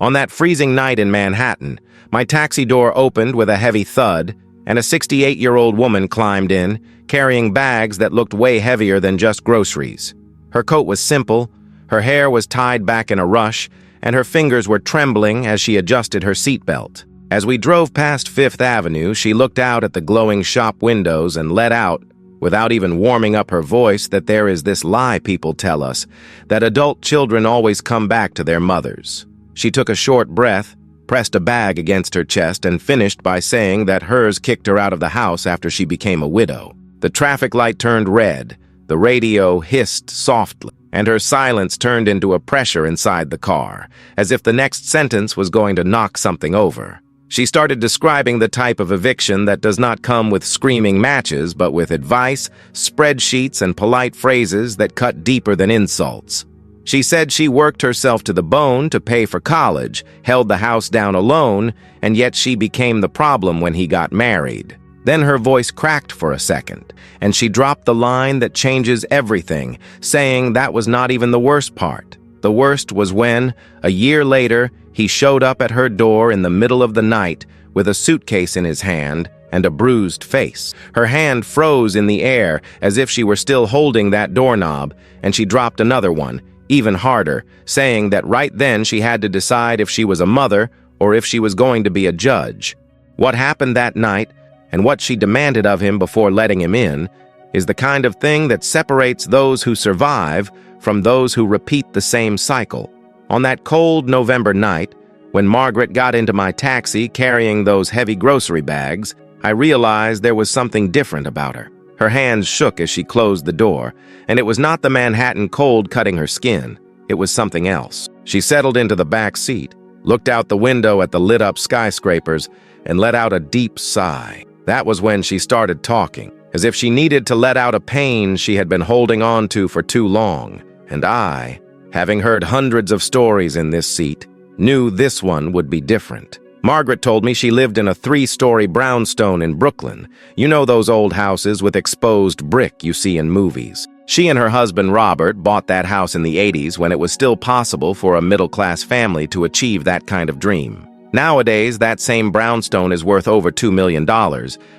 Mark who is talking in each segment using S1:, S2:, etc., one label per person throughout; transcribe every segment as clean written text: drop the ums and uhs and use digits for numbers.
S1: On that freezing night in Manhattan, my taxi door opened with a heavy thud, and a 68-year-old woman climbed in, carrying bags that looked way heavier than just groceries. Her coat was simple, her hair was tied back in a rush, and her fingers were trembling as she adjusted her seatbelt. As we drove past Fifth Avenue, she looked out at the glowing shop windows and let out, without even warming up her voice, that there is this lie people tell us, that adult children always come back to their mothers. She took a short breath, pressed a bag against her chest, and finished by saying that hers kicked her out of the house after she became a widow. The traffic light turned red, the radio hissed softly, and her silence turned into a pressure inside the car, as if the next sentence was going to knock something over. She started describing the type of eviction that does not come with screaming matches, but with advice, spreadsheets, and polite phrases that cut deeper than insults. She said she worked herself to the bone to pay for college, held the house down alone, and yet she became the problem when he got married. Then her voice cracked for a second, and she dropped the line that changes everything, saying that was not even the worst part. The worst was when, a year later, he showed up at her door in the middle of the night with a suitcase in his hand and a bruised face. Her hand froze in the air as if she were still holding that doorknob, and she dropped another one, even harder, saying that right then she had to decide if she was a mother or if she was going to be a judge. What happened that night, and what she demanded of him before letting him in, is the kind of thing that separates those who survive from those who repeat the same cycle. On that cold November night, when Margaret got into my taxi carrying those heavy grocery bags, I realized there was something different about her. Her hands shook as she closed the door, and it was not the Manhattan cold cutting her skin. It was something else. She settled into the back seat, looked out the window at the lit-up skyscrapers, and let out a deep sigh. That was when she started talking, as if she needed to let out a pain she had been holding on to for too long. And I, having heard hundreds of stories in this seat, knew this one would be different. Margaret told me she lived in a 3-story brownstone in Brooklyn. You know those old houses with exposed brick you see in movies. She and her husband Robert bought that house in the 80s when it was still possible for a middle-class family to achieve that kind of dream. Nowadays, that same brownstone is worth over $2 million,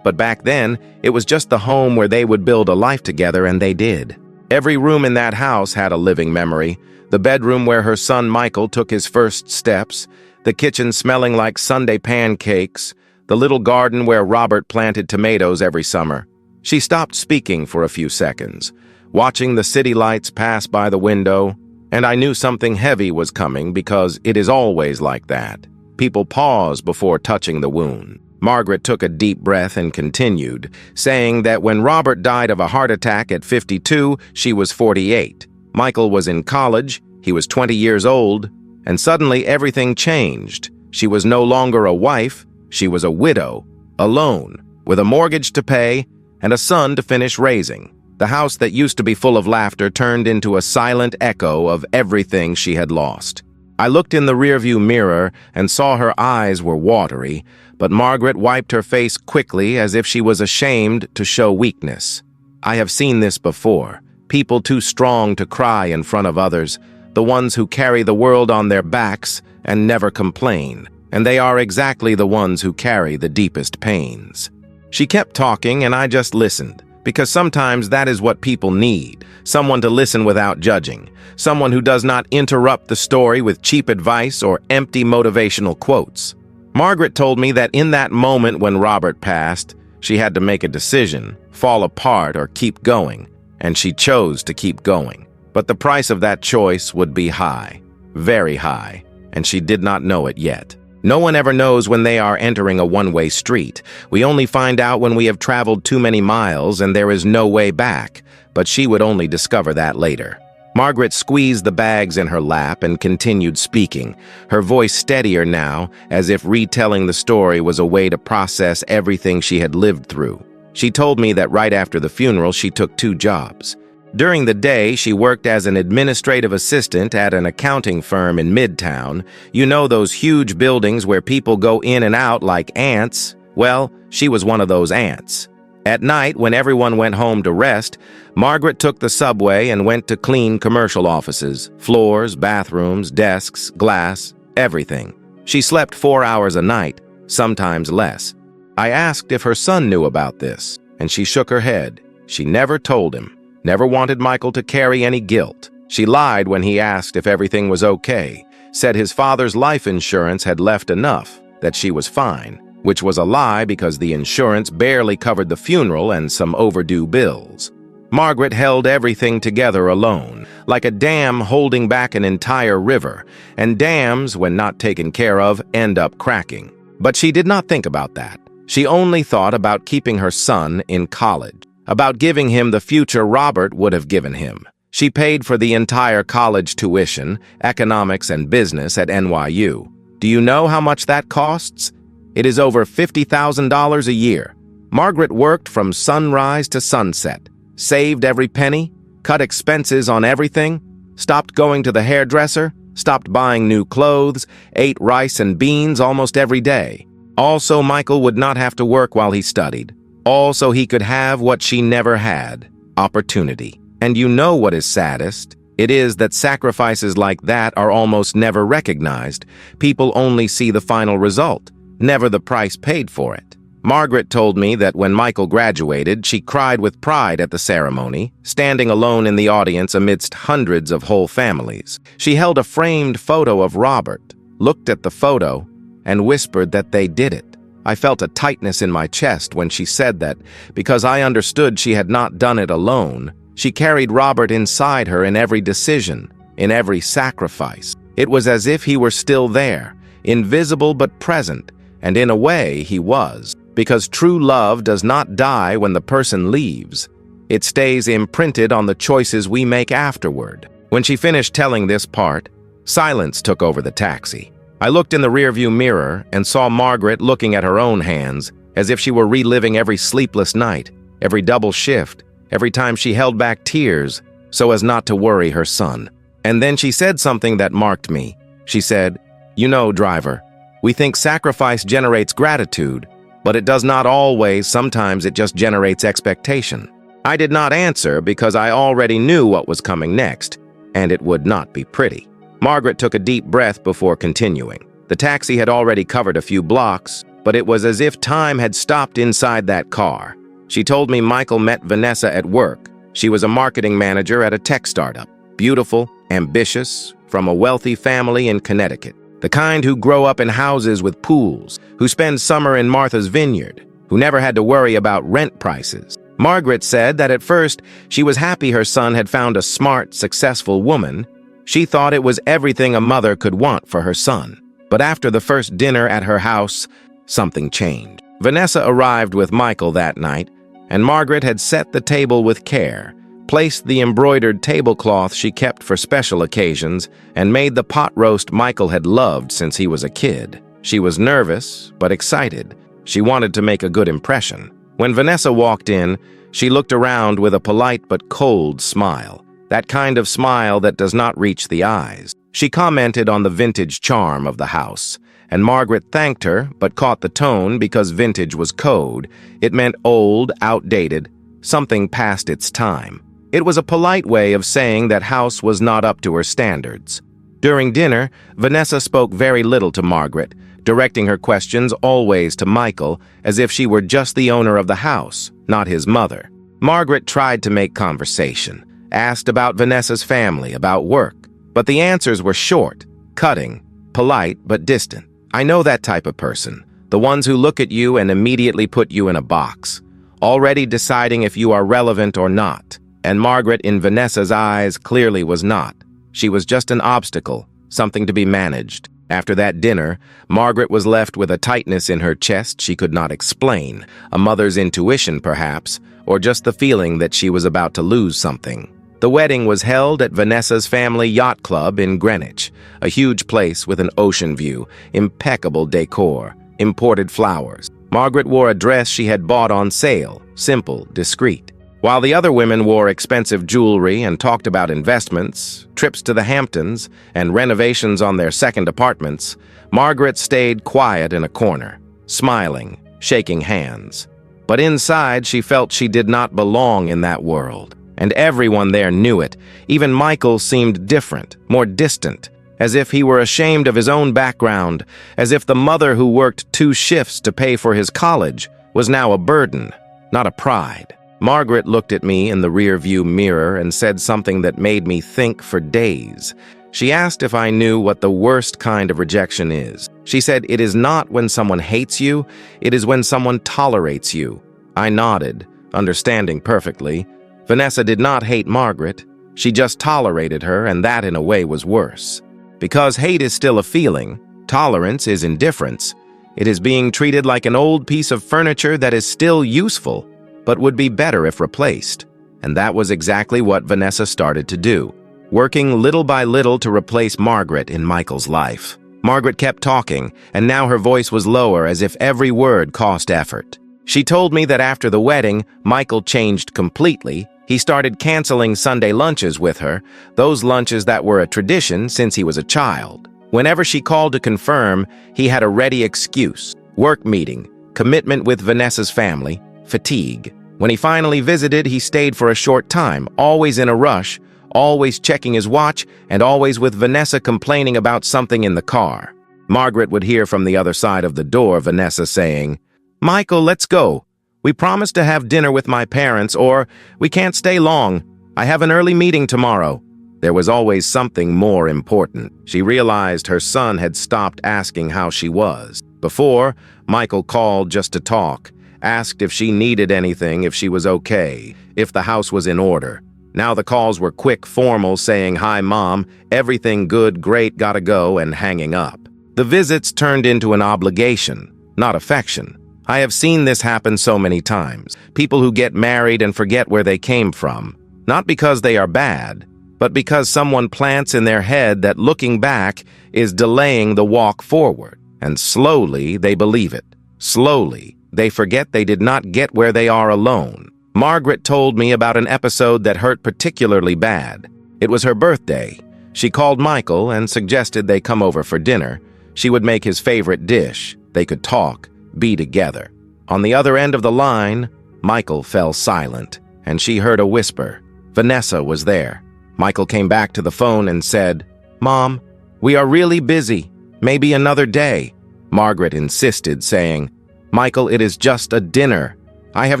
S1: but back then, it was just the home where they would build a life together, and they did. Every room in that house had a living memory. The bedroom where her son Michael took his first steps, the kitchen smelling like Sunday pancakes, the little garden where Robert planted tomatoes every summer. She stopped speaking for a few seconds, watching the city lights pass by the window, and I knew something heavy was coming because it is always like that. People pause before touching the wound. Margaret took a deep breath and continued, saying that when Robert died of a heart attack at 52, she was 48. Michael was in college, he was 20 years old, and suddenly everything changed. She was no longer a wife, she was a widow, alone, with a mortgage to pay and a son to finish raising. The house that used to be full of laughter turned into a silent echo of everything she had lost. I looked in the rearview mirror and saw her eyes were watery, but Margaret wiped her face quickly as if she was ashamed to show weakness. I have seen this before. People too strong to cry in front of others, the ones who carry the world on their backs and never complain, and they are exactly the ones who carry the deepest pains. She kept talking and I just listened, because sometimes that is what people need, someone to listen without judging, someone who does not interrupt the story with cheap advice or empty motivational quotes. Margaret told me that in that moment when Robert passed, she had to make a decision, fall apart or keep going, and she chose to keep going. But the price of that choice would be high, very high, and she did not know it yet. No one ever knows when they are entering a one-way street. We only find out when we have traveled too many miles and there is no way back, but she would only discover that later. Margaret squeezed the bags in her lap and continued speaking, her voice steadier now, as if retelling the story was a way to process everything she had lived through. She told me that right after the funeral she took 2 jobs. During the day, she worked as an administrative assistant at an accounting firm in Midtown. You know those huge buildings where people go in and out like ants? Well, she was one of those ants. At night, when everyone went home to rest, Margaret took the subway and went to clean commercial offices, floors, bathrooms, desks, glass, everything. She slept 4 hours a night, sometimes less. I asked if her son knew about this, and she shook her head. She never told him, never wanted Michael to carry any guilt. She lied when he asked if everything was okay, said his father's life insurance had left enough, that she was fine, which was a lie because the insurance barely covered the funeral and some overdue bills. Margaret held everything together alone, like a dam holding back an entire river, and dams, when not taken care of, end up cracking. But she did not think about that. She only thought about keeping her son in college, about giving him the future Robert would have given him. She paid for the entire college tuition, economics and business at NYU. Do you know how much that costs? It is over $50,000 a year. Margaret worked from sunrise to sunset, saved every penny, cut expenses on everything, stopped going to the hairdresser, stopped buying new clothes, ate rice and beans almost every day. Also, Michael would not have to work while he studied. All so he could have what she never had, opportunity. And you know what is saddest? It is that sacrifices like that are almost never recognized. People only see the final result, never the price paid for it. Margaret told me that when Michael graduated, she cried with pride at the ceremony, standing alone in the audience amidst hundreds of whole families. She held a framed photo of Robert, looked at the photo, and whispered that they did it. I felt a tightness in my chest when she said that, because I understood she had not done it alone. She carried Robert inside her in every decision, in every sacrifice. It was as if he were still there, invisible but present, and in a way he was. Because true love does not die when the person leaves. It stays imprinted on the choices we make afterward. When she finished telling this part, silence took over the taxi. I looked in the rearview mirror and saw Margaret looking at her own hands, as if she were reliving every sleepless night, every double shift, every time she held back tears so as not to worry her son. And then she said something that marked me. She said, "You know, driver, we think sacrifice generates gratitude, but it does not always. Sometimes it just generates expectation." I did not answer because I already knew what was coming next, and it would not be pretty. Margaret took a deep breath before continuing. The taxi had already covered a few blocks, but it was as if time had stopped inside that car. She told me Michael met Vanessa at work. She was a marketing manager at a tech startup. Beautiful, ambitious, from a wealthy family in Connecticut. The kind who grow up in houses with pools, who spend summer in Martha's Vineyard, who never had to worry about rent prices. Margaret said that at first she was happy her son had found a smart, successful woman. She thought it was everything a mother could want for her son. But after the first dinner at her house, something changed. Vanessa arrived with Michael that night, and Margaret had set the table with care, placed the embroidered tablecloth she kept for special occasions, and made the pot roast Michael had loved since he was a kid. She was nervous, but excited. She wanted to make a good impression. When Vanessa walked in, she looked around with a polite but cold smile, that kind of smile that does not reach the eyes. She commented on the vintage charm of the house, and Margaret thanked her, but caught the tone because vintage was code. It meant old, outdated, something past its time. It was a polite way of saying that house was not up to her standards. During dinner, Vanessa spoke very little to Margaret, directing her questions always to Michael, as if she were just the owner of the house, not his mother. Margaret tried to make conversation, asked about Vanessa's family, about work, but the answers were short, cutting, polite but distant. I know that type of person, the ones who look at you and immediately put you in a box, already deciding if you are relevant or not. And Margaret, in Vanessa's eyes, clearly was not. She was just an obstacle, something to be managed. After that dinner, Margaret was left with a tightness in her chest she could not explain, a mother's intuition perhaps, or just the feeling that she was about to lose something. The wedding was held at Vanessa's family yacht club in Greenwich, a huge place with an ocean view, impeccable decor, imported flowers. Margaret wore a dress she had bought on sale, simple, discreet. While the other women wore expensive jewelry and talked about investments, trips to the Hamptons, and renovations on their second apartments, Margaret stayed quiet in a corner, smiling, shaking hands. But inside she felt she did not belong in that world, and everyone there knew it. Even Michael seemed different, more distant, as if he were ashamed of his own background, as if the mother who worked 2 shifts to pay for his college was now a burden, not a pride. Margaret looked at me in the rear-view mirror and said something that made me think for days. She asked if I knew what the worst kind of rejection is. She said, "It is not when someone hates you, it is when someone tolerates you." I nodded, understanding perfectly. Vanessa did not hate Margaret. She just tolerated her, and that in a way was worse. Because hate is still a feeling, tolerance is indifference. It is being treated like an old piece of furniture that is still useful, but would be better if replaced. And that was exactly what Vanessa started to do, working little by little to replace Margaret in Michael's life. Margaret kept talking, and now her voice was lower, as if every word cost effort. She told me that after the wedding, Michael changed completely. He started canceling Sunday lunches with her, those lunches that were a tradition since he was a child. Whenever she called to confirm, he had a ready excuse: work meeting, commitment with Vanessa's family, fatigue. When he finally visited, he stayed for a short time, always in a rush, always checking his watch, and always with Vanessa complaining about something in the car. Margaret would hear from the other side of the door Vanessa saying, "Michael, let's go. We promised to have dinner with my parents," or "We can't stay long. I have an early meeting tomorrow." There was always something more important. She realized her son had stopped asking how she was. Before, Michael called just to talk, asked if she needed anything, if she was okay, if the house was in order. Now the calls were quick, formal, saying, "Hi, Mom, everything good, great, gotta go," and hanging up. The visits turned into an obligation, not affection. I have seen this happen so many times. People who get married and forget where they came from. Not because they are bad, but because someone plants in their head that looking back is delaying the walk forward. And slowly they believe it. Slowly they forget they did not get where they are alone. Margaret told me about an episode that hurt particularly bad. It was her birthday. She called Michael and suggested they come over for dinner. She would make his favorite dish. They could talk, be together. On the other end of the line, Michael fell silent, and she heard a whisper. Vanessa was there. Michael came back to the phone and said, "Mom, we are really busy. Maybe another day." Margaret insisted, saying, "Michael, it is just a dinner. I have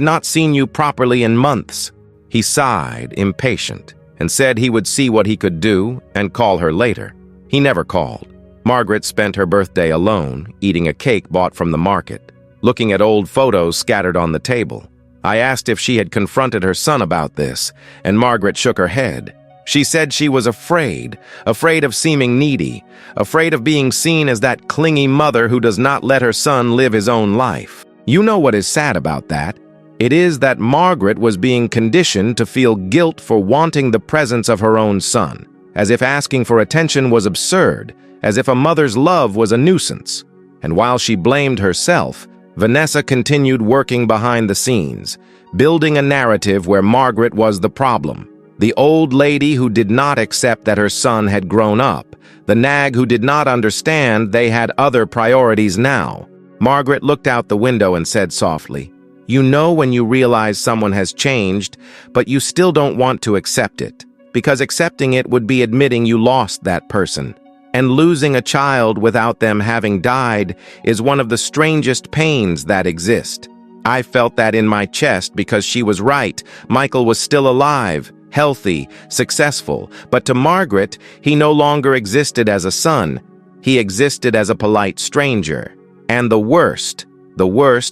S1: not seen you properly in months." He sighed, impatient, and said he would see what he could do and call her later. He never called. Margaret spent her birthday alone, eating a cake bought from the market, looking at old photos scattered on the table. I asked if she had confronted her son about this, and Margaret shook her head. She said she was afraid of seeming needy, afraid of being seen as that clingy mother who does not let her son live his own life. You know what is sad about that? It is that Margaret was being conditioned to feel guilt for wanting the presence of her own son, as if asking for attention was absurd, as if a mother's love was a nuisance. And while she blamed herself, Vanessa continued working behind the scenes, building a narrative where Margaret was the problem. The old lady who did not accept that her son had grown up, the nag who did not understand they had other priorities now. Margaret looked out the window and said softly, "You know when you realize someone has changed, but you still don't want to accept it, because accepting it would be admitting you lost that person. And losing a child without them having died is one of the strangest pains that exist." I felt that in my chest because she was right. Michael was still alive, healthy, successful, but to Margaret, he no longer existed as a son. He existed as a polite stranger. And the worst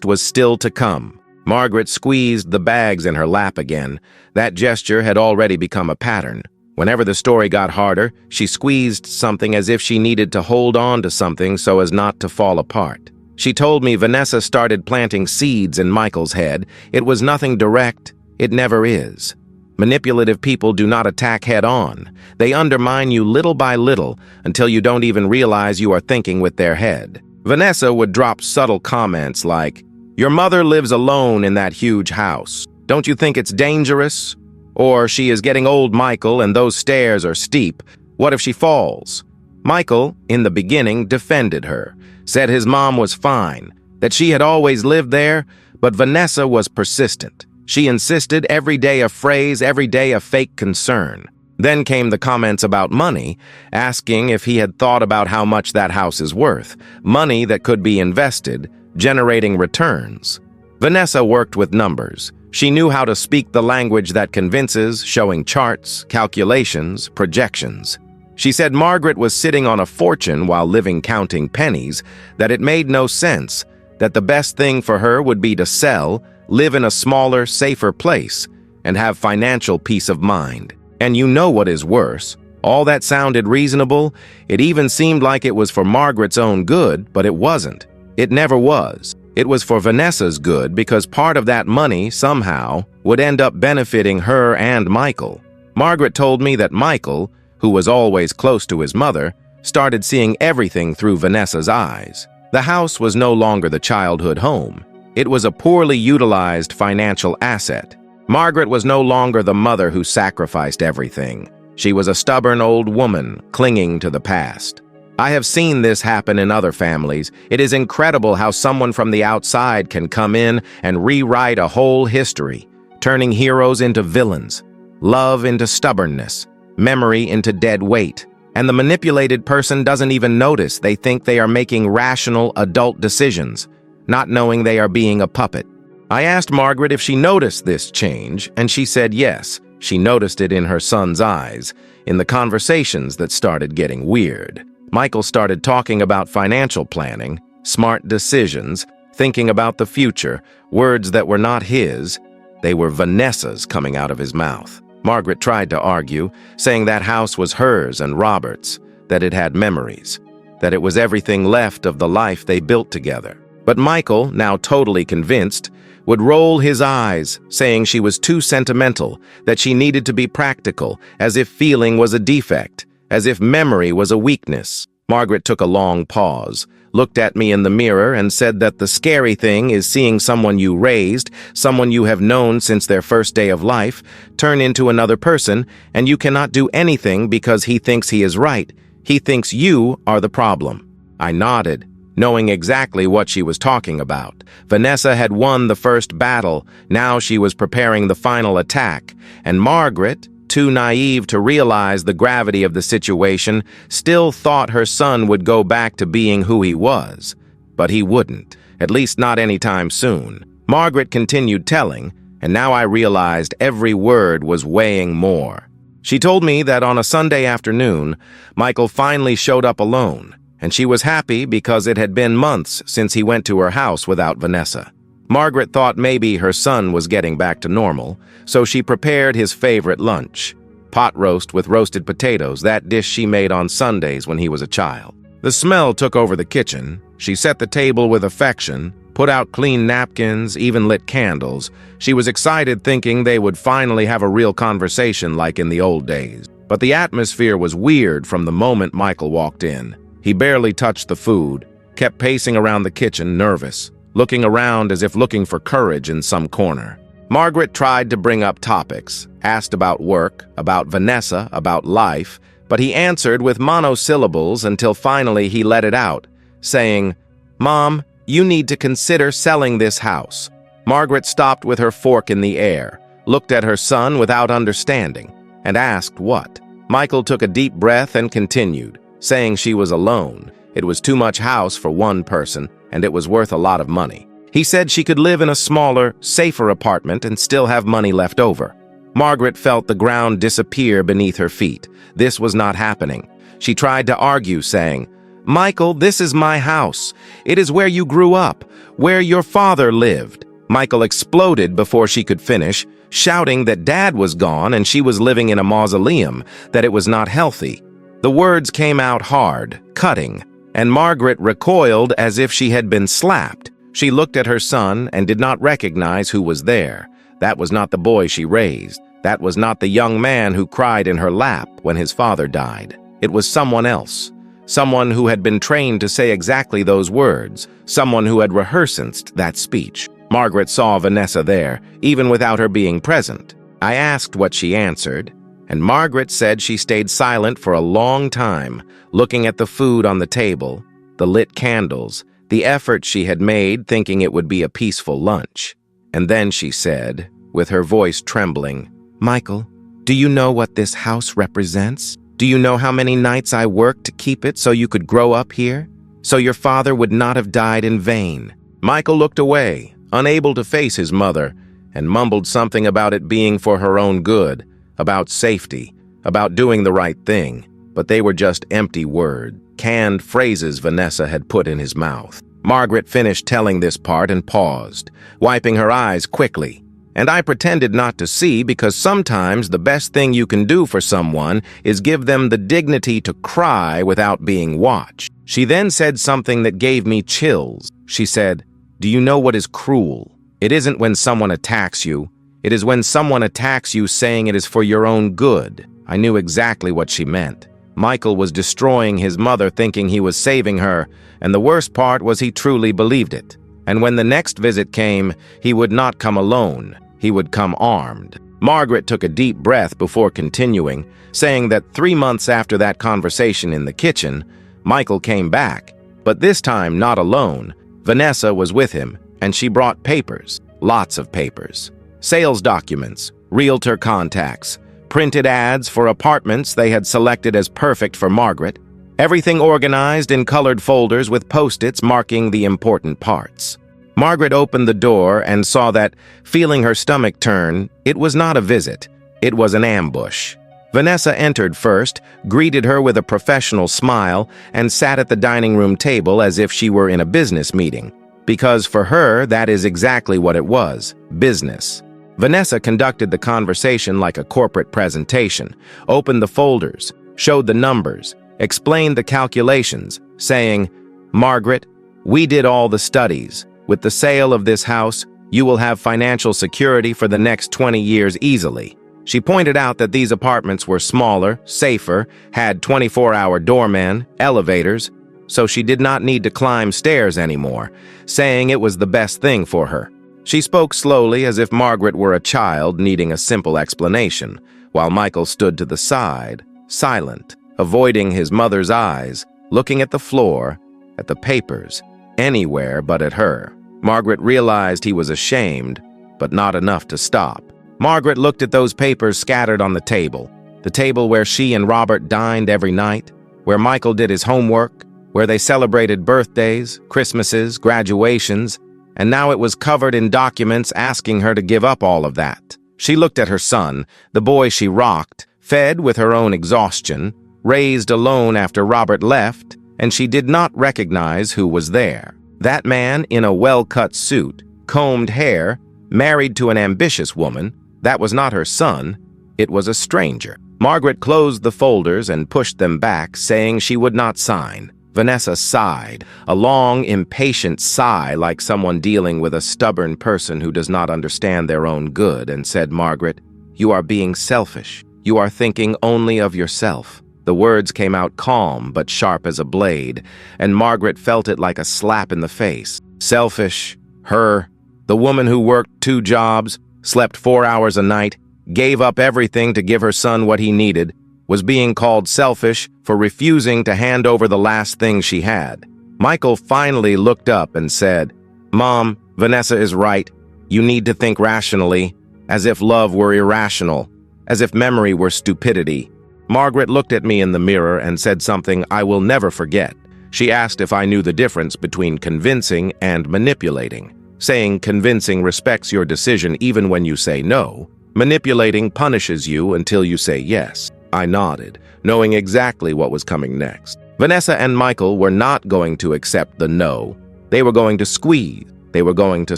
S1: was still to come. Margaret squeezed the bags in her lap again. That gesture had already become a pattern. Whenever the story got harder, she squeezed something as if she needed to hold on to something so as not to fall apart. She told me Vanessa started planting seeds in Michael's head. It was nothing direct. It never is. Manipulative people do not attack head-on. They undermine you little by little until you don't even realize you are thinking with their head. Vanessa would drop subtle comments like, "Your mother lives alone in that huge house. Don't you think it's dangerous?" Or, "She is getting old, Michael, and those stairs are steep. What if she falls?" Michael, in the beginning, defended her, said his mom was fine, that she had always lived there, but Vanessa was persistent. She insisted every day a phrase, every day a fake concern. Then came the comments about money, asking if he had thought about how much that house is worth, money that could be invested, generating returns. Vanessa worked with numbers. She knew how to speak the language that convinces, showing charts, calculations, projections. She said Margaret was sitting on a fortune while living counting pennies, that it made no sense, that the best thing for her would be to sell, live in a smaller, safer place, and have financial peace of mind. And you know what is worse? All that sounded reasonable. It even seemed like it was for Margaret's own good, but it wasn't. It never was. It was for Vanessa's good because part of that money, somehow, would end up benefiting her and Michael. Margaret told me that Michael, who was always close to his mother, started seeing everything through Vanessa's eyes. The house was no longer the childhood home. It was a poorly utilized financial asset. Margaret was no longer the mother who sacrificed everything. She was a stubborn old woman clinging to the past. I have seen this happen in other families. It is incredible how someone from the outside can come in and rewrite a whole history, turning heroes into villains, love into stubbornness, memory into dead weight. And the manipulated person doesn't even notice. They think they are making rational adult decisions, not knowing they are being a puppet. I asked Margaret if she noticed this change, and she said yes. She noticed it in her son's eyes, in the conversations that started getting weird. Michael started talking about financial planning, smart decisions, thinking about the future, words that were not his. They were Vanessa's coming out of his mouth. Margaret tried to argue, saying that house was hers and Robert's, that it had memories, that it was everything left of the life they built together. But Michael, now totally convinced, would roll his eyes, saying she was too sentimental, that she needed to be practical, as if feeling was a defect, as if memory was a weakness. Margaret took a long pause, looked at me in the mirror, and said that the scary thing is seeing someone you raised, someone you have known since their first day of life, turn into another person, and you cannot do anything because he thinks he is right. He thinks you are the problem. I nodded, knowing exactly what she was talking about. Vanessa had won the first battle. Now she was preparing the final attack. And Margaret, too naive to realize the gravity of the situation, still thought her son would go back to being who he was. But he wouldn't, at least not anytime soon. Margaret continued telling, and now I realized every word was weighing more. She told me that on a Sunday afternoon, Michael finally showed up alone, and she was happy because it had been months since he went to her house without Vanessa. Margaret thought maybe her son was getting back to normal, so she prepared his favorite lunch, pot roast with roasted potatoes, that dish she made on Sundays when he was a child. The smell took over the kitchen. She set the table with affection, put out clean napkins, even lit candles. She was excited, thinking they would finally have a real conversation like in the old days. But the atmosphere was weird from the moment Michael walked in. He barely touched the food, kept pacing around the kitchen, nervous, looking around as if looking for courage in some corner. Margaret tried to bring up topics, asked about work, about Vanessa, about life, but he answered with monosyllables until finally he let it out, saying, "Mom, you need to consider selling this house." Margaret stopped with her fork in the air, looked at her son without understanding, and asked what. Michael took a deep breath and continued, saying she was alone. It was too much house for one person, and it was worth a lot of money. He said she could live in a smaller, safer apartment and still have money left over. Margaret felt the ground disappear beneath her feet. This was not happening. She tried to argue, saying, "Michael, this is my house. It is where you grew up, where your father lived." Michael exploded before she could finish, shouting that Dad was gone and she was living in a mausoleum, that it was not healthy. The words came out hard, cutting, and Margaret recoiled as if she had been slapped. She looked at her son and did not recognize who was there. That was not the boy she raised. That was not the young man who cried in her lap when his father died. It was someone else. Someone who had been trained to say exactly those words. Someone who had rehearsed that speech. Margaret saw Vanessa there, even without her being present. I asked what she answered, and Margaret said she stayed silent for a long time, looking at the food on the table, the lit candles, the effort she had made thinking it would be a peaceful lunch. And then she said, with her voice trembling, "Michael, Do you know what this house represents? Do you know how many nights I worked to keep it so you could grow up here? So your father would not have died in vain." Michael looked away, unable to face his mother, and mumbled something about it being for her own good, about safety, about doing the right thing. But they were just empty words, canned phrases Vanessa had put in his mouth. Margaret finished telling this part and paused, wiping her eyes quickly. And I pretended not to see, because sometimes the best thing you can do for someone is give them the dignity to cry without being watched. She then said something that gave me chills. She said, "Do you know what is cruel? It isn't when someone attacks you. It is when someone attacks you saying it is for your own good." I knew exactly what she meant. Michael was destroying his mother, thinking he was saving her, and the worst part was he truly believed it. And when the next visit came, he would not come alone. He would come armed. Margaret took a deep breath before continuing, saying that 3 months after that conversation in the kitchen, Michael came back, but this time not alone. Vanessa was with him, and she brought papers, lots of papers. Sales documents, realtor contacts, printed ads for apartments they had selected as perfect for Margaret, everything organized in colored folders with post-its marking the important parts. Margaret opened the door and saw that, feeling her stomach turn, it was not a visit, it was an ambush. Vanessa entered first, greeted her with a professional smile, and sat at the dining room table as if she were in a business meeting. Because for her, that is exactly what it was, business. Vanessa conducted the conversation like a corporate presentation, opened the folders, showed the numbers, explained the calculations, saying, "Margaret, we did all the studies. With the sale of this house, you will have financial security for the next 20 years easily." She pointed out that these apartments were smaller, safer, had 24-hour doormen, elevators, so she did not need to climb stairs anymore, saying it was the best thing for her. She spoke slowly as if Margaret were a child needing a simple explanation, while Michael stood to the side, silent, avoiding his mother's eyes, looking at the floor, at the papers, anywhere but at her. Margaret realized he was ashamed, but not enough to stop. Margaret looked at those papers scattered on the table where she and Robert dined every night, where Michael did his homework, where they celebrated birthdays, Christmases, graduations, and now it was covered in documents asking her to give up all of that. She looked at her son, the boy she rocked, fed with her own exhaustion, raised alone after Robert left, and she did not recognize who was there. That man in a well-cut suit, combed hair, married to an ambitious woman, that was not her son, it was a stranger. Margaret closed the folders and pushed them back, saying she would not sign. Vanessa sighed, a long, impatient sigh like someone dealing with a stubborn person who does not understand their own good, and said, "Margaret, you are being selfish. You are thinking only of yourself." The words came out calm but sharp as a blade, and Margaret felt it like a slap in the face. Selfish, her, the woman who worked 2 jobs, slept 4 hours a night, gave up everything to give her son what he needed, was being called selfish for refusing to hand over the last thing she had. Michael finally looked up and said, "Mom, Vanessa is right. You need to think rationally, as if love were irrational, as if memory were stupidity." Margaret looked at me in the mirror and said something I will never forget. She asked if I knew the difference between convincing and manipulating, saying convincing respects your decision even when you say no. Manipulating punishes you until you say yes. I nodded, knowing exactly what was coming next. Vanessa and Michael were not going to accept the no. They were going to squeeze. They were going to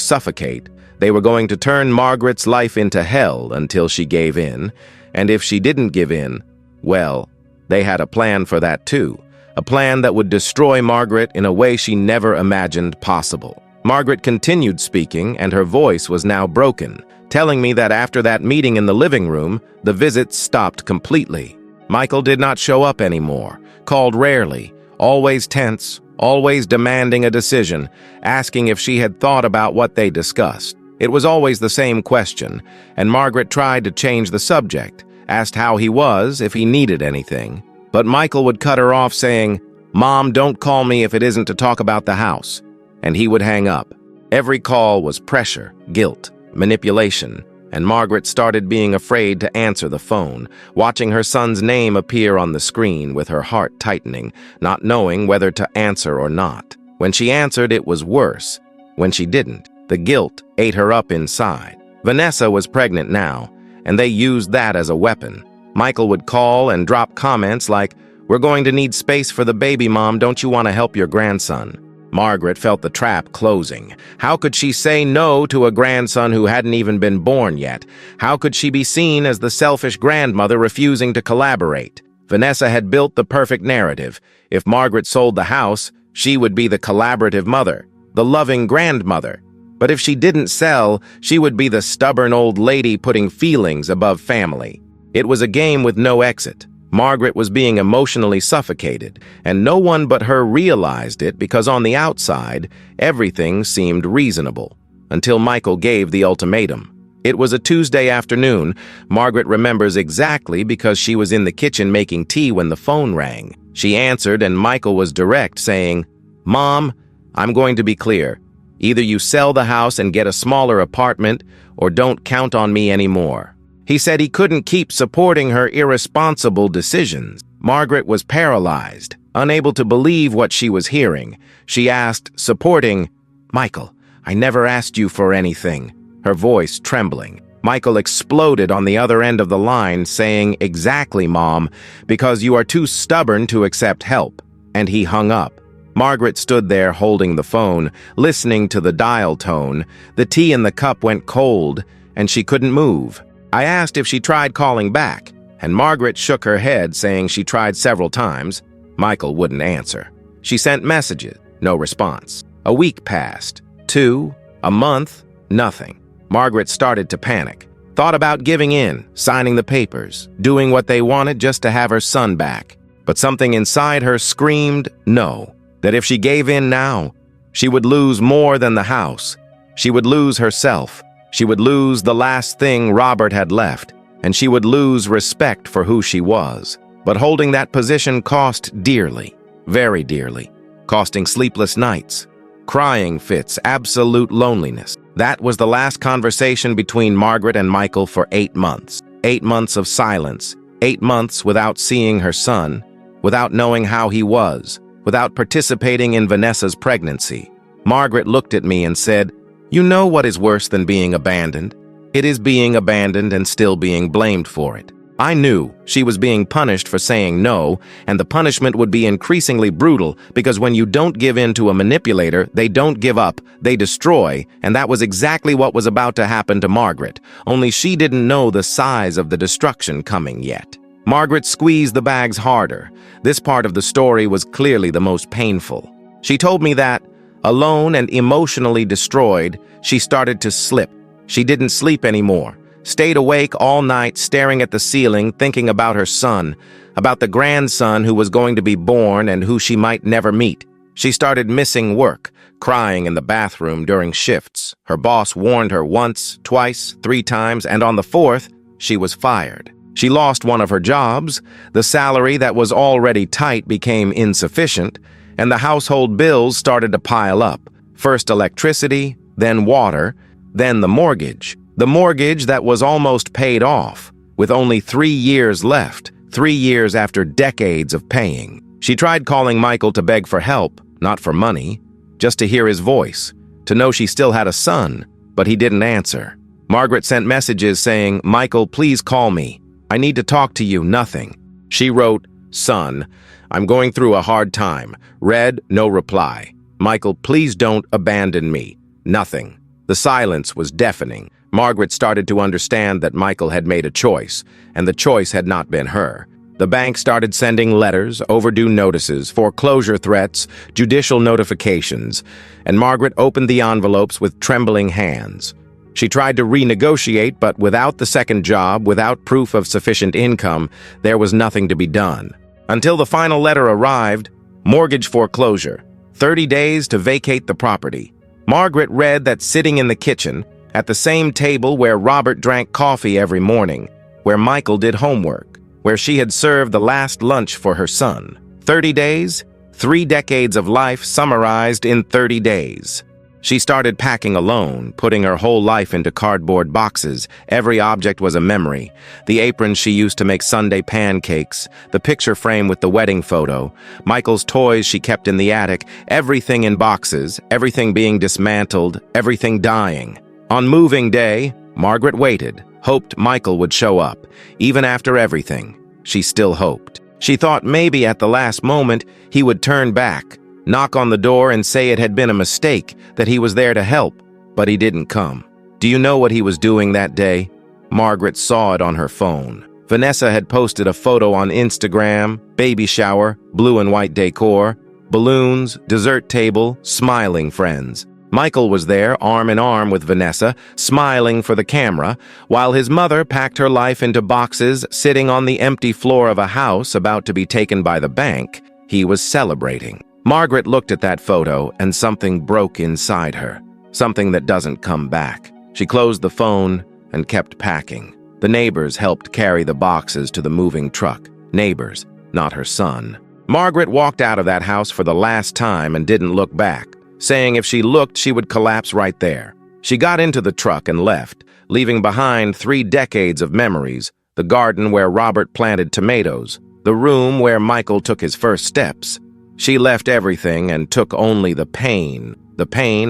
S1: suffocate. They were going to turn Margaret's life into hell until she gave in. And if she didn't give in, well, they had a plan for that too. A plan that would destroy Margaret in a way she never imagined possible. Margaret continued speaking, and her voice was now broken, telling me that after that meeting in the living room, the visits stopped completely. Michael did not show up anymore, called rarely, always tense, always demanding a decision, asking if she had thought about what they discussed. It was always the same question, and Margaret tried to change the subject, asked how he was, if he needed anything. But Michael would cut her off saying, "Mom, don't call me if it isn't to talk about the house." And he would hang up. Every call was pressure, guilt, manipulation. and Margaret started being afraid to answer the phone, watching her son's name appear on the screen with her heart tightening, not knowing whether to answer or not. When she answered, it was worse. When she didn't, the guilt ate her up inside. Vanessa was pregnant now, and they used that as a weapon. Michael would call and drop comments like, "We're going to need space for the baby, Mom. Don't you want to help your grandson?" Margaret felt the trap closing. How could she say no to a grandson who hadn't even been born yet? How could she be seen as the selfish grandmother refusing to collaborate? Vanessa had built the perfect narrative. If Margaret sold the house, she would be the collaborative mother, the loving grandmother. But if she didn't sell, she would be the stubborn old lady putting feelings above family. It was a game with no exit. Margaret was being emotionally suffocated, and no one but her realized it because on the outside, everything seemed reasonable, until Michael gave the ultimatum. It was a Tuesday afternoon. Margaret remembers exactly because she was in the kitchen making tea when the phone rang. She answered, and Michael was direct, saying, "Mom, I'm going to be clear. Either you sell the house and get a smaller apartment, or don't count on me anymore." He said he couldn't keep supporting her irresponsible decisions. Margaret was paralyzed, unable to believe what she was hearing. She asked, supporting, "Michael, I never asked you for anything," her voice trembling. Michael exploded on the other end of the line, saying, "Exactly, Mom, because you are too stubborn to accept help." And he hung up. Margaret stood there holding the phone, listening to the dial tone. The tea in the cup went cold, and she couldn't move. I asked if she tried calling back, and Margaret shook her head, saying she tried several times. Michael wouldn't answer. She sent messages, no response. A week passed, 2, a month, nothing. Margaret started to panic, thought about giving in, signing the papers, doing what they wanted just to have her son back. But something inside her screamed no, that if she gave in now, she would lose more than the house. She would lose herself. She would lose the last thing Robert had left, and she would lose respect for who she was. But holding that position cost dearly, very dearly, costing sleepless nights, crying fits, absolute loneliness. That was the last conversation between Margaret and Michael for 8 months. 8 months of silence, 8 months without seeing her son, without knowing how he was, without participating in Vanessa's pregnancy. Margaret looked at me and said, "You know what is worse than being abandoned? It is being abandoned and still being blamed for it." I knew she was being punished for saying no, and the punishment would be increasingly brutal because when you don't give in to a manipulator, they don't give up, they destroy, and that was exactly what was about to happen to Margaret, only she didn't know the size of the destruction coming yet. Margaret squeezed the bags harder. This part of the story was clearly the most painful. She told me that, alone and emotionally destroyed, she started to slip. She didn't sleep anymore, stayed awake all night staring at the ceiling thinking about her son, about the grandson who was going to be born and who she might never meet. She started missing work, crying in the bathroom during shifts. Her boss warned her once, twice, 3 times, and on the 4th, she was fired. She lost one of her jobs, the salary that was already tight became insufficient, and the household bills started to pile up. First electricity, then water, then the mortgage. The mortgage that was almost paid off, with only 3 years left, 3 years after decades of paying. She tried calling Michael to beg for help, not for money, just to hear his voice, to know she still had a son, but he didn't answer. Margaret sent messages saying, "Michael, please call me. I need to talk to you," nothing. She wrote, "Son, I'm going through a hard time." Read, no reply. "Michael, please don't abandon me." Nothing. The silence was deafening. Margaret started to understand that Michael had made a choice, and the choice had not been her. The bank started sending letters, overdue notices, foreclosure threats, judicial notifications, and Margaret opened the envelopes with trembling hands. She tried to renegotiate, but without the second job, without proof of sufficient income, there was nothing to be done. Until the final letter arrived, mortgage foreclosure, 30 days to vacate the property. Margaret read that sitting in the kitchen, at the same table where Robert drank coffee every morning, where Michael did homework, where she had served the last lunch for her son. 30 days, 3 decades of life summarized in 30 days. She started packing alone, putting her whole life into cardboard boxes. Every object was a memory. The aprons she used to make Sunday pancakes, the picture frame with the wedding photo, Michael's toys she kept in the attic, everything in boxes, everything being dismantled, everything dying. On moving day, Margaret waited, hoped Michael would show up. Even after everything, she still hoped. She thought maybe at the last moment he would turn back, knock on the door and say it had been a mistake, that he was there to help, but he didn't come. Do you know what he was doing that day? Margaret saw it on her phone. Vanessa had posted a photo on Instagram, baby shower, blue and white decor, balloons, dessert table, smiling friends. Michael was there, arm in arm with Vanessa, smiling for the camera, while his mother packed her life into boxes, sitting on the empty floor of a house about to be taken by the bank. He was celebrating. Margaret looked at that photo and something broke inside her, something that doesn't come back. She closed the phone and kept packing. The neighbors helped carry the boxes to the moving truck. Neighbors, not her son. Margaret walked out of that house for the last time and didn't look back, saying if she looked, she would collapse right there. She got into the truck and left, leaving behind 3 decades of memories, the garden where Robert planted tomatoes, the room where Michael took his first steps. She left everything and took only the pain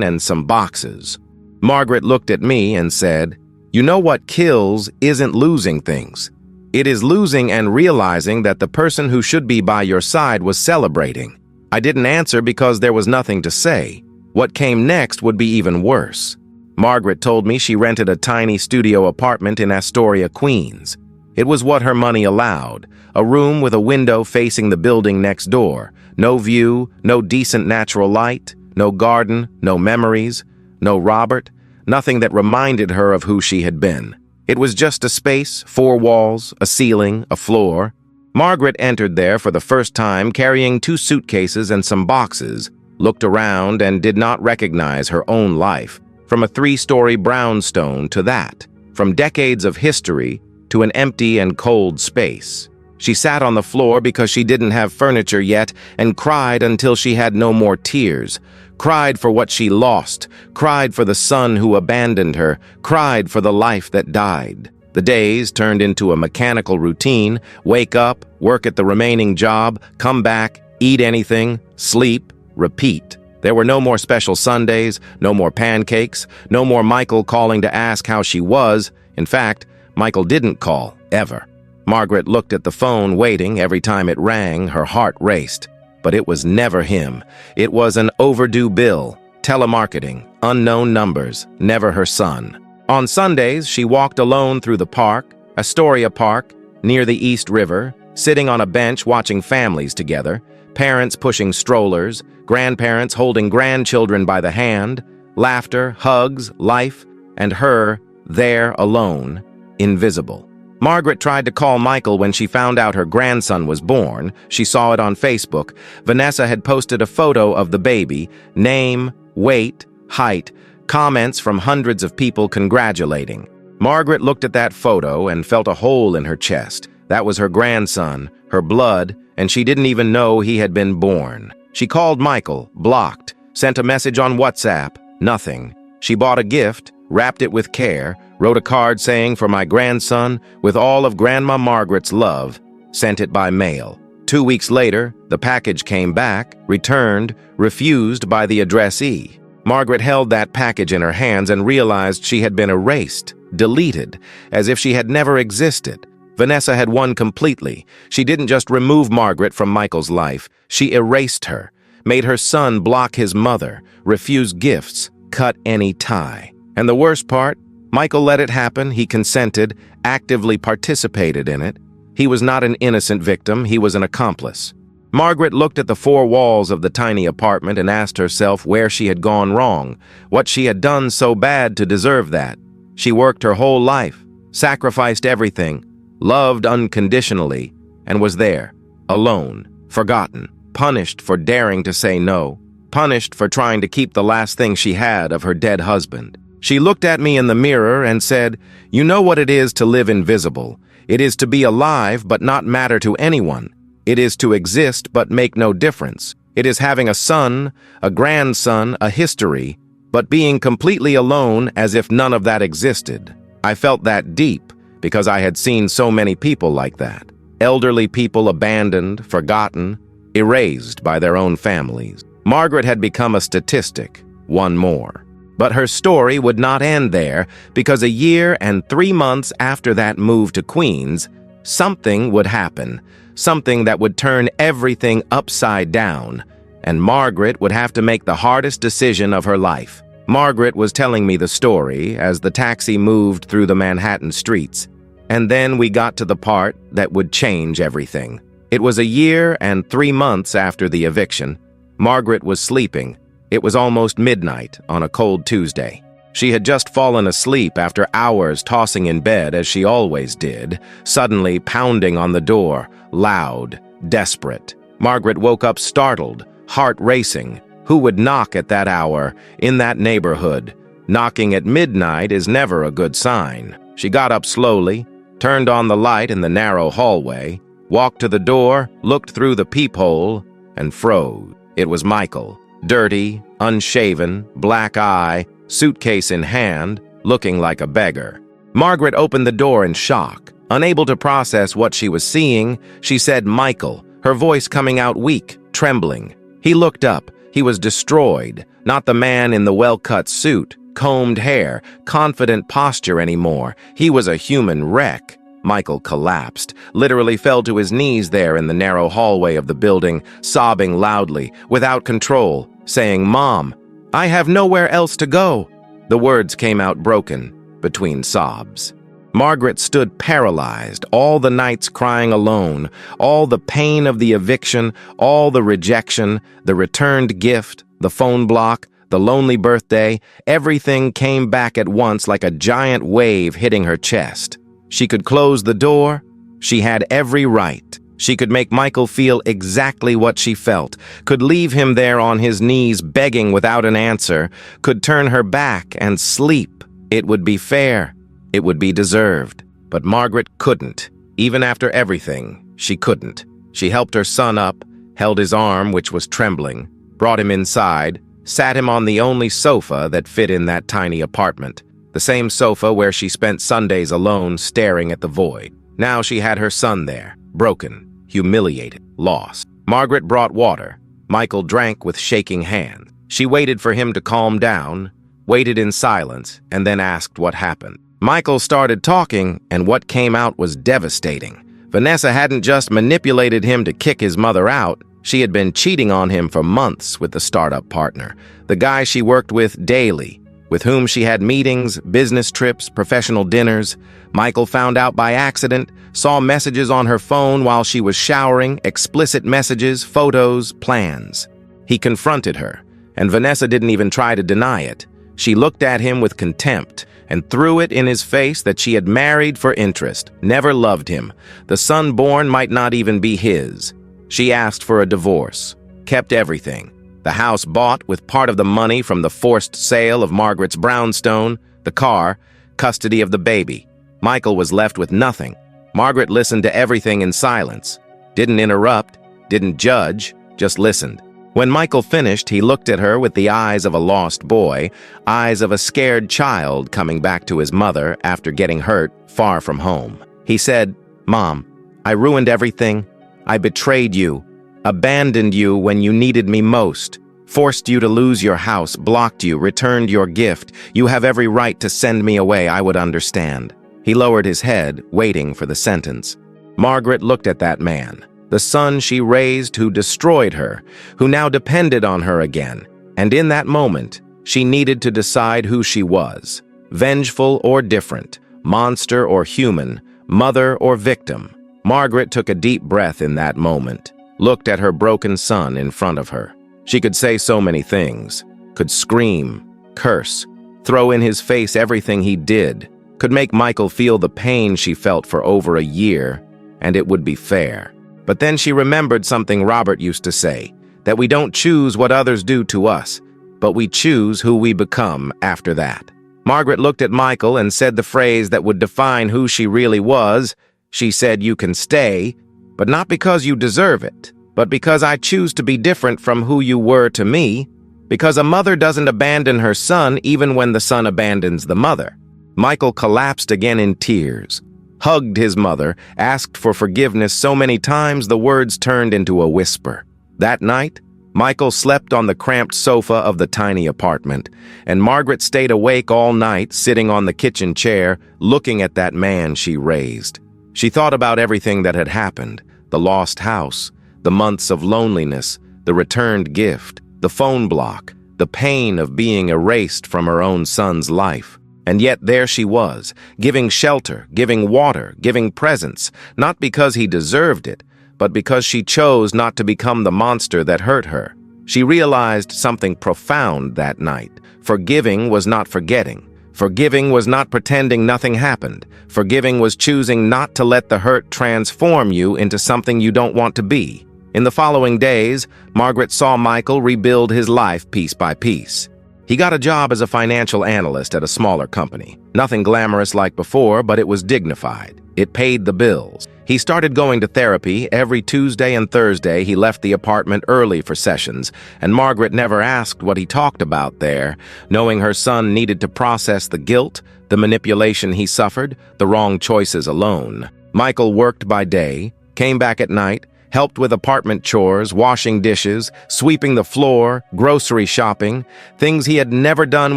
S1: and some boxes. Margaret looked at me and said, "You know what kills isn't losing things. It is losing and realizing that the person who should be by your side was celebrating." I didn't answer because there was nothing to say. What came next would be even worse. Margaret told me she rented a tiny studio apartment in Astoria, Queens. It was what her money allowed, a room with a window facing the building next door. No view, no decent natural light, no garden, no memories, no Robert, nothing that reminded her of who she had been. It was just a space, 4 walls, a ceiling, a floor. Margaret entered there for the first time carrying 2 suitcases and some boxes, looked around and did not recognize her own life, from a 3-story brownstone to that, from decades of history to an empty and cold space. She sat on the floor because she didn't have furniture yet and cried until she had no more tears. Cried for what she lost, cried for the son who abandoned her, cried for the life that died. The days turned into a mechanical routine: wake up, work at the remaining job, come back, eat anything, sleep, repeat. There were no more special Sundays, no more pancakes, no more Michael calling to ask how she was. In fact, Michael didn't call, ever. Margaret looked at the phone, waiting. Every time it rang, her heart raced. But it was never him. It was an overdue bill, telemarketing, unknown numbers, never her son. On Sundays, she walked alone through the park, Astoria Park, near the East River, sitting on a bench watching families together, parents pushing strollers, grandparents holding grandchildren by the hand, laughter, hugs, life, and her there alone, invisible. Margaret tried to call Michael when she found out her grandson was born. She saw it on Facebook. Vanessa had posted a photo of the baby, name, weight, height, comments from hundreds of people congratulating. Margaret looked at that photo and felt a hole in her chest. That was her grandson, her blood, and she didn't even know he had been born. She called Michael, blocked, sent a message on WhatsApp, nothing. She bought a gift, wrapped it with care, wrote a card saying, "For my grandson, with all of Grandma Margaret's love," sent it by mail. 2 weeks later, the package came back, returned, refused by the addressee. Margaret held that package in her hands and realized she had been erased, deleted, as if she had never existed. Vanessa had won completely. She didn't just remove Margaret from Michael's life, she erased her, made her son block his mother, refuse gifts, cut any tie. And the worst part, Michael let it happen. He consented, actively participated in it. He was not an innocent victim, he was an accomplice. Margaret looked at the 4 walls of the tiny apartment and asked herself where she had gone wrong, what she had done so bad to deserve that. She worked her whole life, sacrificed everything, loved unconditionally, and was there, alone, forgotten, punished for daring to say no, punished for trying to keep the last thing she had of her dead husband. She looked at me in the mirror and said, "You know what it is to live invisible. It is to be alive but not matter to anyone. It is to exist but make no difference. It is having a son, a grandson, a history, but being completely alone as if none of that existed. I felt that deep because I had seen so many people like that. Elderly people abandoned, forgotten, erased by their own families. Margaret had become a statistic, one more. But her story would not end there, because a year and 3 months after that move to Queens, something would happen, something that would turn everything upside down, and Margaret would have to make the hardest decision of her life. Margaret was telling me the story as the taxi moved through the Manhattan streets, and then we got to the part that would change everything. It was a year and 3 months after the eviction. Margaret was sleeping. It was almost midnight on a cold Tuesday. She had just fallen asleep after hours tossing in bed as she always did, suddenly pounding on the door, loud, desperate. Margaret woke up startled, heart racing. Who would knock at that hour, in that neighborhood? Knocking at midnight is never a good sign. She got up slowly, turned on the light in the narrow hallway, walked to the door, looked through the peephole, and froze. It was Michael. Dirty, unshaven, black eye, suitcase in hand, looking like a beggar. Margaret opened the door in shock. Unable to process what she was seeing, she said, "Michael," her voice coming out weak, trembling. He looked up. He was destroyed, not the man in the well-cut suit, combed hair, confident posture anymore. He was a human wreck. Michael collapsed, literally fell to his knees there in the narrow hallway of the building, sobbing loudly, without control, saying, "Mom, I have nowhere else to go." The words came out broken, between sobs. Margaret stood paralyzed, all the nights crying alone, all the pain of the eviction, all the rejection, the returned gift, the phone block, the lonely birthday. Everything came back at once like a giant wave hitting her chest. She could close the door. She had every right. She could make Michael feel exactly what she felt, could leave him there on his knees begging without an answer, could turn her back and sleep. It would be fair. It would be deserved. But Margaret couldn't. Even after everything, she couldn't. She helped her son up, held his arm, which was trembling, brought him inside, sat him on the only sofa that fit in that tiny apartment. The same sofa where she spent Sundays alone staring at the void. Now she had her son there, broken, humiliated, lost. Margaret brought water. Michael drank with shaking hands. She waited for him to calm down, waited in silence, and then asked what happened. Michael started talking, and what came out was devastating. Vanessa hadn't just manipulated him to kick his mother out. She had been cheating on him for months with the startup partner, the guy she worked with daily, with whom she had meetings, business trips, professional dinners. Michael found out by accident, saw messages on her phone while she was showering, explicit messages, photos, plans. He confronted her, and Vanessa didn't even try to deny it. She looked at him with contempt and threw it in his face that she had married for interest, never loved him. The son born might not even be his. She asked for a divorce, kept everything. The house bought with part of the money from the forced sale of Margaret's brownstone, the car, custody of the baby. Michael was left with nothing. Margaret listened to everything in silence. Didn't interrupt, didn't judge, just listened. When Michael finished, he looked at her with the eyes of a lost boy, eyes of a scared child coming back to his mother after getting hurt far from home. He said, "Mom, I ruined everything. I betrayed you. Abandoned you when you needed me most, forced you to lose your house, blocked you, returned your gift. You have every right to send me away, I would understand." He lowered his head, waiting for the sentence. Margaret looked at that man, the son she raised who destroyed her, who now depended on her again. And in that moment, she needed to decide who she was, vengeful or different, monster or human, mother or victim. Margaret took a deep breath in that moment. Looked at her broken son in front of her. She could say so many things, could scream, curse, throw in his face everything he did, could make Michael feel the pain she felt for over a year, and it would be fair. But then she remembered something Robert used to say, that we don't choose what others do to us, but we choose who we become after that. Margaret looked at Michael and said the phrase that would define who she really was. She said, "You can stay, but not because you deserve it, but because I choose to be different from who you were to me." Because a mother doesn't abandon her son even when the son abandons the mother. Michael collapsed again in tears, hugged his mother, asked for forgiveness so many times the words turned into a whisper. That night, Michael slept on the cramped sofa of the tiny apartment, and Margaret stayed awake all night, sitting on the kitchen chair, looking at that man she raised. She thought about everything that had happened, the lost house, the months of loneliness, the returned gift, the phone block, the pain of being erased from her own son's life. And yet there she was, giving shelter, giving water, giving presents, not because he deserved it, but because she chose not to become the monster that hurt her. She realized something profound that night. Forgiving was not forgetting. Forgiving was not pretending nothing happened. Forgiving was choosing not to let the hurt transform you into something you don't want to be. In the following days, Margaret saw Michael rebuild his life piece by piece. He got a job as a financial analyst at a smaller company. Nothing glamorous like before, but it was dignified. It paid the bills. He started going to therapy. Every Tuesday and Thursday he left the apartment early for sessions, and Margaret never asked what he talked about there, knowing her son needed to process the guilt, the manipulation he suffered, the wrong choices alone. Michael worked by day, came back at night, helped with apartment chores, washing dishes, sweeping the floor, grocery shopping, things he had never done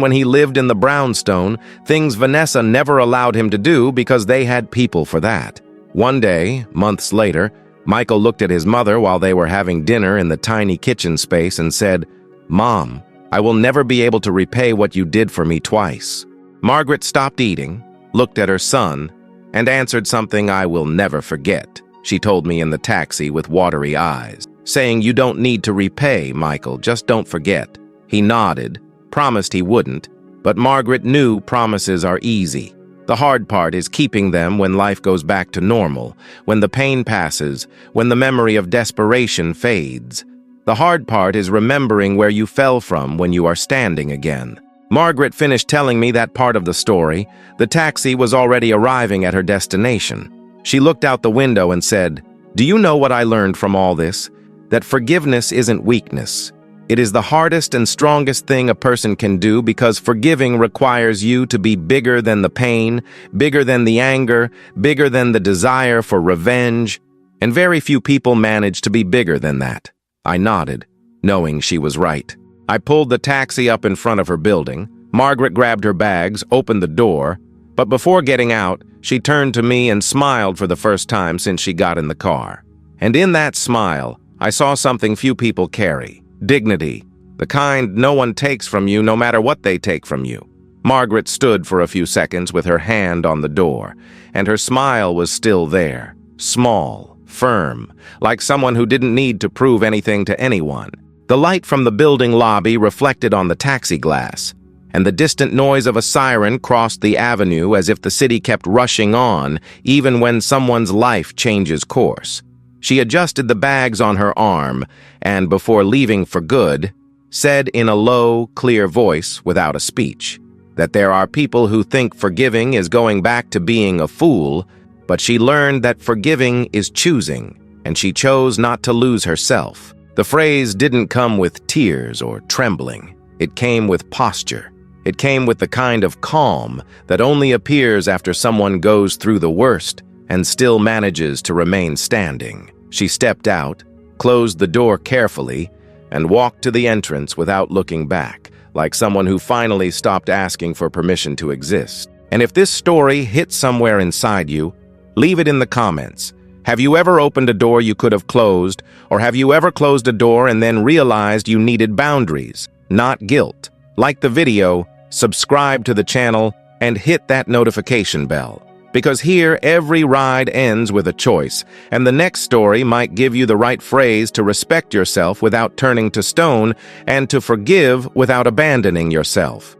S1: when he lived in the brownstone, things Vanessa never allowed him to do because they had people for that. One day, months later, Michael looked at his mother while they were having dinner in the tiny kitchen space and said, "Mom, I will never be able to repay what you did for me twice." Margaret stopped eating, looked at her son, and answered something I will never forget. She told me in the taxi with watery eyes, saying, "You don't need to repay, Michael, just don't forget." He nodded, promised he wouldn't, but Margaret knew promises are easy. The hard part is keeping them when life goes back to normal, when the pain passes, when the memory of desperation fades. The hard part is remembering where you fell from when you are standing again. Margaret finished telling me that part of the story. The taxi was already arriving at her destination. She looked out the window and said, "Do you know what I learned from all this? That forgiveness isn't weakness. It is the hardest and strongest thing a person can do because forgiving requires you to be bigger than the pain, bigger than the anger, bigger than the desire for revenge, and very few people manage to be bigger than that." I nodded, knowing she was right. I pulled the taxi up in front of her building. Margaret grabbed her bags, opened the door, but before getting out, she turned to me and smiled for the first time since she got in the car. And in that smile, I saw something few people carry. Dignity, the kind no one takes from you no matter what they take from you. Margaret stood for a few seconds with her hand on the door, and her smile was still there, small, firm, like someone who didn't need to prove anything to anyone. The light from the building lobby reflected on the taxi glass, and the distant noise of a siren crossed the avenue as if the city kept rushing on, even when someone's life changes course. She adjusted the bags on her arm, and before leaving for good, said in a low, clear voice without a speech, that there are people who think forgiving is going back to being a fool, but she learned that forgiving is choosing, and she chose not to lose herself. The phrase didn't come with tears or trembling. It came with posture. It came with the kind of calm that only appears after someone goes through the worst and still manages to remain standing. She stepped out, closed the door carefully, and walked to the entrance without looking back, like someone who finally stopped asking for permission to exist. And if this story hit somewhere inside you, leave it in the comments. Have you ever opened a door you could have closed, or have you ever closed a door and then realized you needed boundaries, not guilt? Like the video, subscribe to the channel, and hit that notification bell. Because here, every ride ends with a choice, and the next story might give you the right phrase to respect yourself without turning to stone and to forgive without abandoning yourself.